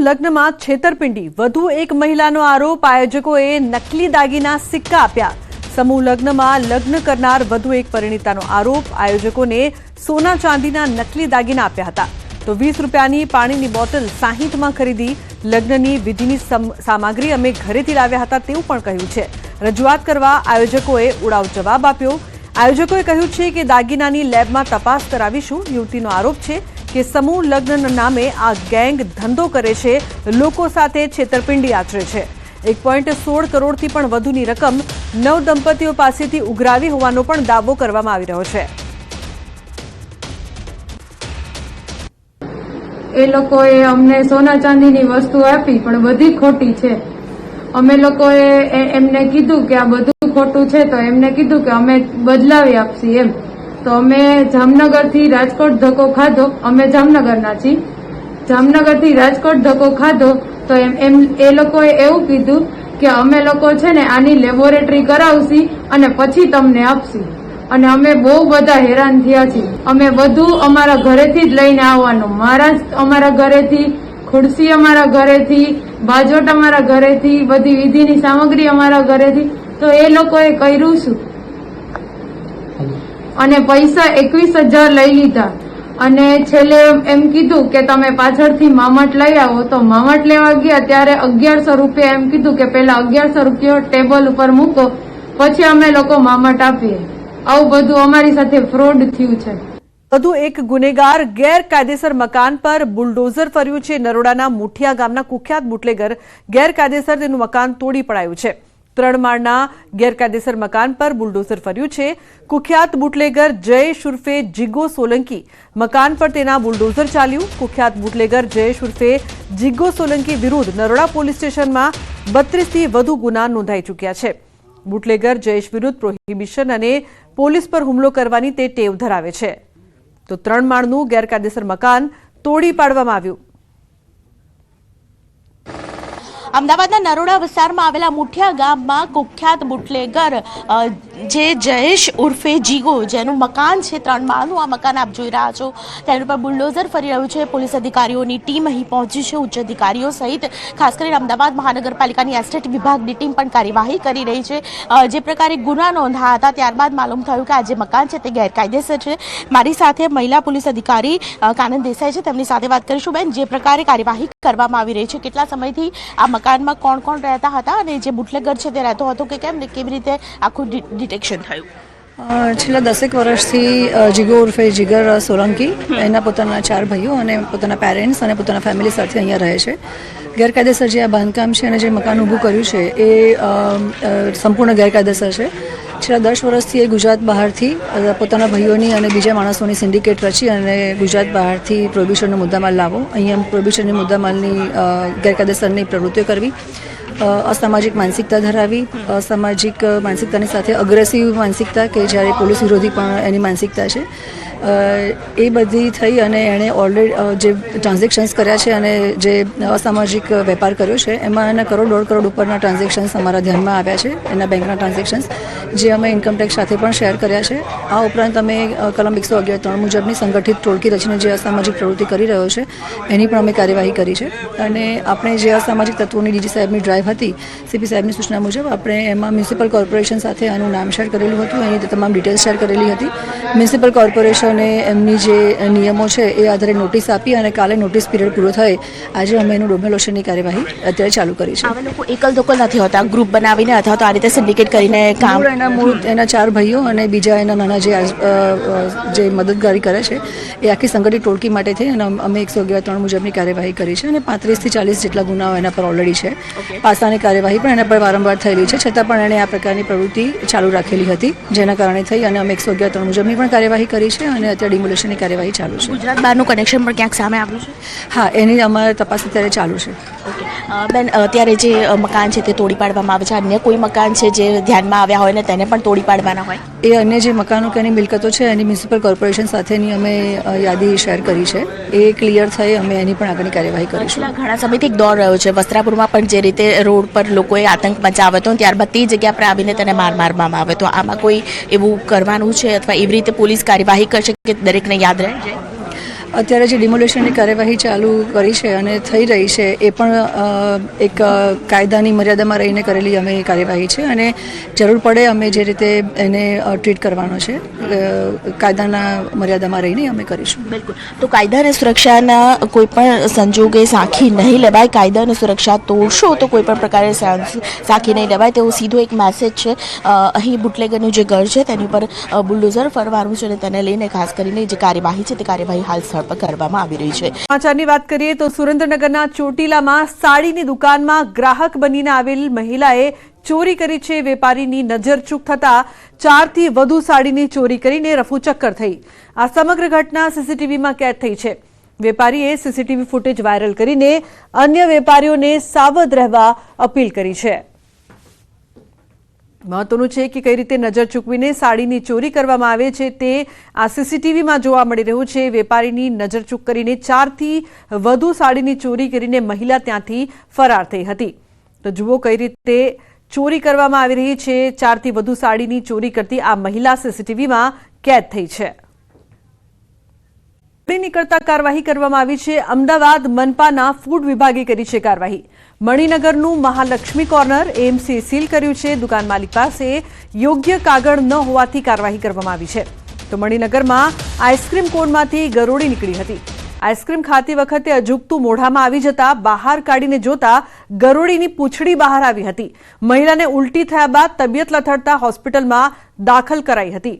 લગ્નમાં છેતરપિંડી, વધુ એક મહિલાનો આરોપ, આયોજકોએ નકલી દાગીના સિક્કા આપ્યા। સમૂહ લગ્નમાં લગ્ન કરનાર વધુ એક પરિણીતાનો આરોપ, આયોજકોને સોના ચાંદીના નકલી દાગીના આપ્યા હતા। તો 20 રૂપિયાની પાણીની બોટલ 60માં ખરીદી, લગ્નની વિધિની સામગ્રી અમે ઘરેથી લાવ્યા હતા તેવું પણ કહ્યું છે। રજૂઆત કરવા આયોજકોએ ઉડાવ જવાબ આપ્યો। આયોજકોએ કહ્યું છે કે દાગીનાની લેબમાં તપાસ કરાવીશું। યુવતીનો આરોપ છે કે સમૂહ લગ્નના નામે આ ગેંગ ધંધો કરે છે, લોકો સાથે છેતરપિંડી આચરે છે। 1.16 કરોડથી પણ વધુની રકમ નવ દંપતીઓ પાસેથી ઉઘરાવી હોવાનો પણ દાવો કરવામાં આવી રહ્યો છે। એ લોકોએ અમને સોના ચાંદીની વસ્તુ આપી પણ બધી ખોટી છે। અમે લોકોએ એમને કીધું કે આ બધું ખોટું છે, તો એમને કીધું કે અમે બદલાવી આપશી એમ। તો અમે જામનગરથી રાજકોટ ધક્કો ખાધો। અમે જામનગરના છીએ। જામનગરથી રાજકોટ ધક્કો ખાધો તો એ લોકોએ એવું કીધું કે અમે લોકો છે ને આની લેબોરેટરી કરાવશી અને પછી તમને આપશી। અને અમે બહુ બધા હેરાન થયા છીએ। અમે બધું અમારા ઘરેથી જ લઈને આવવાનું, મહારાજ અમારા ઘરેથી, ખુરશી અમારા ઘરેથી, બાજોટ અમારા ઘરેથી, બધી વિધિની સામગ્રી અમારા ઘરેથી। તો એ લોકોએ કર્યું શું? અને પૈસા 21,000 લઈ લીધા અને છેલ્લે એમ કીધું કે તમે પાછળથી મામટ લઈ આવો। તો મામટ લેવા ગયા ત્યારે 1100 રૂપિયા એમ કીધું કે પહેલા 1100 રૂપિયા ટેબલ ઉપર મૂકો પછી અમે લોકો મામટ આપીએ। આવું બધું અમારી સાથે ફ્રોડ થયું છે। વધુ એક ગુનેગાર ગેરકાયદેસર મકાન પર બુલડોઝર ફર્યું છે। નરોડાના મુઠિયા ગામના કુખ્યાત બુટલેગર ગેરકાયદેસર તેનું મકાન તોડી પડાયું છે। 3 માળના ગેરકાયદેસર મકાન પર બુલડોઝર ફર્યું છે। કુખ્યાત બુટલેગર જયેશ ઉર્ફે જીગો સોલંકી મકાન પર તેના બુલડોઝર ચાલ્યું। કુખ્યાત બુટલેગર જયેશ ઉર્ફે જીગો સોલંકી વિરુદ્ધ નરોડા પોલીસ સ્ટેશનમાં 32થી વધુ ગુના નોંધાઈ ચૂક્યા છે। બુટલેગર જયેશ વિરુદ્ધ પ્રોહિબિશન અને પોલીસ પર હુમલો કરવાની તે ટેવ ધરાવે છે। તો 3 માળનું ગેરકાયદેસર મકાન તોડી પાડવામાં આવ્યું। અમદાવાદના નરોડા વિસ્તારમાં આવેલા મુઠિયા ગામમાં કુખ્યાત બુટલેગર જે જયેશ ઉર્ફે જીગો, જેનું મકાન છે 3 માળનું, આ મકાન આપ જોઈ રહ્યા છો, તેના પર બુલડોઝર ફરી રહ્યું છે। પોલીસ અધિકારીઓની ટીમ અહીં પહોંચી છે, ઉચ્ચ અધિકારીઓ સહિત ખાસ કરીને અમદાવાદ મહાનગરપાલિકાની એસ્ટેટ વિભાગની ટીમ પણ કાર્યવાહી કરી રહી છે। જે પ્રકારે ગુના નોંધાયા હતા ત્યારબાદ માલુમ થયું કે આ જે મકાન છે તે ગેરકાયદેસર છે। મારી સાથે મહિલા પોલીસ અધિકારી કાનન દેસાઈ છે, તેમની સાથે વાત કરીશું। બેન, જે પ્રકારે કાર્યવાહી કરવામાં આવી રહી છે, કેટલા સમયથી આ મકાનમાં કોણ કોણ રહેતા હતા અને જે બુટલેગર છે તે રહેતો હતો કે કેમ, કેવી રીતે આખું ડિટેક્શન થયું? છેલ્લા 10 વર્ષથી જીગો ઉર્ફે જીગર સોલંકી એના પોતાના 4 ભાઈઓ અને પોતાના પેરેન્ટ્સ અને પોતાના ફેમિલી સાથે અહીંયા રહે છે। ગેરકાયદેસર જે આ બાંધકામ છે અને જે મકાન ઊભું કર્યું છે એ સંપૂર્ણ ગેરકાયદેસર છે। છેલ્લા 10 વર્ષથી એ ગુજરાત બહારથી પોતાના ભાઈઓની અને બીજા માણસોની સિન્ડિકેટ રચી અને ગુજરાત બહારથી પ્રોહિબિશનનો મુદ્દામાલ લાવો, અહીંયા પ્રોહિબિશનની મુદ્દામાલની ગેરકાયદેસરની પ્રવૃત્તિઓ કરવી, અસામાજિક માનસિકતા ધરાવી, અસામાજિક માનસિકતાની સાથે અગ્રેસિવ માનસિકતા કે જ્યારે પોલીસ વિરોધી પણ એની માનસિકતા છે, એ બધી થઈ અને એણે ઓલરેડી જે ટ્રાન્ઝેક્શન્સ કર્યા છે અને જે અસામાજિક વેપાર કર્યો છે એમાં એના 1.5 કરોડ ઉપરના ટ્રાન્ઝેક્શન્સ અમારા ધ્યાનમાં આવ્યા છે, એના બેંકના ટ્રાન્ઝેક્શન્સ, જે અમે ઇન્કમટેક્સ સાથે પણ શેર કર્યા છે। આ ઉપરાંત અમે કલમ 111(3) મુજબની સંગઠિત ટોળકી રચીને જે અસામાજિક પ્રવૃત્તિ કરી રહ્યો છે એની પણ અમે કાર્યવાહી કરી છે। અને આપણે જે અસામાજિક તત્વોની ડીજી સાહેબની ડ્રાઈવ હતી, સીપી સાહેબની સૂચના મુજબ આપણે એમાં મ્યુનિસિપલ કોર્પોરેશન સાથે આનું નામ શેર કરેલું હતું, એની તમામ ડિટેલ્સ શેર કરેલી હતી। મ્યુનિસિપલ કોર્પોરેશને એમની જે નિયમો છે એ આધારે નોટિસ આપી અને કાલે નોટિસ પીરિયડ પૂરો થાય આજે અમે એનું ડોમિનેશનની કાર્યવાહી અત્યારે ચાલુ કરી છે। આ લોકો એકલ દોકલ નથી હોતા, ગ્રુપ બનાવીને અથવા તો આ રીતે સિન્ડિકેટ કરીને કામ, એના 4 ભાઈઓ અને બીજા એના નાના જે મદદગારી કરે છે એ આખી સંગઠિત ટોળકી માટે થઈ અને અમે 111(3) મુજબની કાર્યવાહી કરી છે અને 35થી 40 જેટલા ગુનાઓ એના પર ઓલરેડી છે। પાસાની કાર્યવાહી પણ એના પર વારંવાર થયેલી છે, છતાં પણ એણે આ પ્રકારની પ્રવૃત્તિ ચાલુ રાખેલી હતી, જેના કારણે થઈ અને અમે 111(3) મુજબની પણ કાર્યવાહી કરી છે અને અત્યારે ડિમોલેશનની કાર્યવાહી ચાલુ છે। ગુજરાત બહારનું કનેક્શન પણ ક્યાંક સામે આવ્યું છે? હા, એની અમારે તપાસ અત્યારે ચાલુ છે। બેન, અત્યારે જે મકાન છે તે તોડી પાડવામાં આવે છે, અન્ય કોઈ મકાન છે જે ધ્યાનમાં આવ્યા હોય ને તેને પણ તોડી પાડવાના હોય? એ અન્ય જે મકાનો કે એની મિલકતો છે એની મ્યુનિસિપલ કોર્પોરેશન સાથેની અમે યાદી શેર કરી છે, એ ક્લિયર થઈ અમે એની પણ આગળની કાર્યવાહી કરીશું। ઘણા સમયથી એક દોર રહ્યો છે વસ્ત્રાપુરમાં પણ, જે રીતે રોડ પર લોકોએ આતંક મચાવ્યો હતો ત્યારબાદ તે જગ્યા પર આવીને તેને મારવામાં આવે, તો આમાં કોઈ એવું કરવાનું છે અથવા એવી રીતે પોલીસ કાર્યવાહી કરશે કે દરેકને યાદ રહે? અત્યારે જે ડિમોલેશનની કાર્યવાહી ચાલુ કરી છે અને થઈ રહી છે એ પણ એક કાયદાની મર્યાદામાં રહીને કરેલી અમે કાર્યવાહી છે અને જરૂર પડે અમે જે રીતે એને ટ્રીટ કરવાનો છે કાયદાના મર્યાદામાં રહીને અમે કરીશું. બિલકુલ. તો કાયદા અને સુરક્ષાના કોઈ પણ સંજોગે સાખી નહીં લેવાય, કાયદા અને સુરક્ષા તોડશો તો કોઈ પણ પ્રકારે સાખી નહીં લેવાય તેવો સીધો એક મેસેજ છે. અહીં બુટલેગરનું જે ઘર છે તેની પર બુલડોઝર ફરવાનું છે અને તેને લઈને ખાસ કરીને જે કાર્યવાહી છે તે કાર્યવાહી હાલ સ્થળ પર કરવામાં આવી રહી છે. સમાચારની વાત કરીએ તો સુરેન્દ્રનગરના ચોટીલામાં સાડીની દુકાનમાં ગ્રાહક બનીને આવેલ મહિલાએ ચોરી કરી છે. વેપારીની નજર ચૂક થતા 4 થી વધુ સાડીની ચોરી કરીને રફુચક્કર થઈ. આ સમગ્ર ઘટના સીસીટીવીમાં કેદ થઈ છે. વેપારીએ સીસીટીવી ફૂટેજ વાયરલ કરીને અન્ય વેપારીઓને સાવધ રહેવા અપીલ કરી છે. મહત્વનું છે કે કઈ રીતે નજર ચૂકવીને સાડીની ચોરી કરવામાં આવે છે તે આ સીસીટીવીમાં જોવા મળી રહ્યું છે. વેપારીની નજર ચૂક કરીને 4 થી વધુ સાડીની ચોરી કરીને મહિલા ત્યાંથી ફરાર થઈ હતી. તો જુઓ કઈ રીતે ચોરી કરવામાં આવી રહી છે. 4 થી વધુ સાડીની ચોરી કરતી આ મહિલા સીસીટીવીમાં કેદ થઈ છે. નીકળતા કાર્યવાહી કરવામાં આવી છે. અમદાવાદ મનપાના ફૂડ વિભાગે કરી છે કાર્યવાહી. મણિનગરનું મહાલક્ષ્મી કોર્નર એએમસીએ સીલ કર્યું છે. દુકાન માલિક પાસે યોગ્ય કાગળ ન હોવાથી કાર્યવાહી કરવામાં આવી છે. તો મણિનગરમાં આઈસ્ક્રીમ કોનમાંથી ગરોળી નીકળી હતી. આઈસ્ક્રીમ ખાતી વખતે અજુગતું મોઢામાં આવી જતા બહાર કાઢીને જોતા ગરોળીની પૂંછડી બહાર આવી હતી. મહિલાને ઉલટી થયા બાદ તબિયત લથડતા હોસ્પિટલમાં દાખલ કરાઈ હતી.